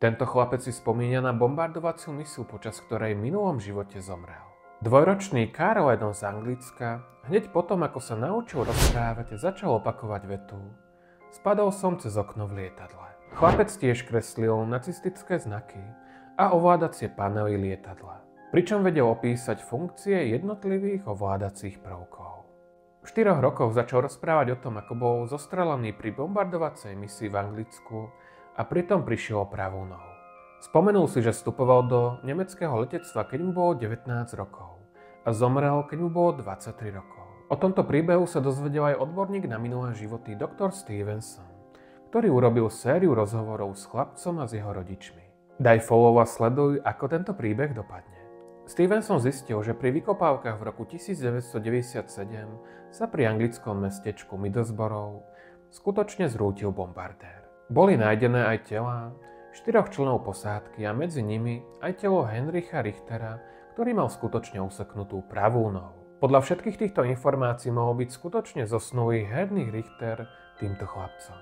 Tento chlapec si spomína na bombardovaciu misiu, počas ktorej v minulom živote zomrel. Dvojročný Karl Edon z Anglicka hneď potom, ako sa naučil rozprávať, začal opakovať vetu: Spadol som cez okno v lietadle. Chlapec tiež kreslil nacistické znaky a ovládacie panely lietadla, pričom vedel opísať funkcie jednotlivých ovládacích prvkov. V 4 rokoch začal rozprávať o tom, ako bol zostrelený pri bombardovacej misii v Anglicku a pritom prišiel o pravú nohu. Spomenul si, že vstupoval do nemeckého letectva, keď mu bolo 19 rokov a zomrel, keď mu bolo 23 rokov. O tomto príbehu sa dozvedel aj odborník na minulé životy Dr. Stevenson, ktorý urobil sériu rozhovorov s chlapcom a s jeho rodičmi. Daj follow a sleduj, ako tento príbeh dopadne. Stevenson zistil, že pri vykopávkach v roku 1997 sa pri anglickom mestečku Middlesbrough skutočne zrútil bombardér. Boli nájdené aj telá 4 členov posádky a medzi nimi aj telo Heinricha Richtera, ktorý mal skutočne useknutú pravú nohu. Podľa všetkých týchto informácií mohol byť skutočne zosnulý Heinrich Richter týmto chlapcom.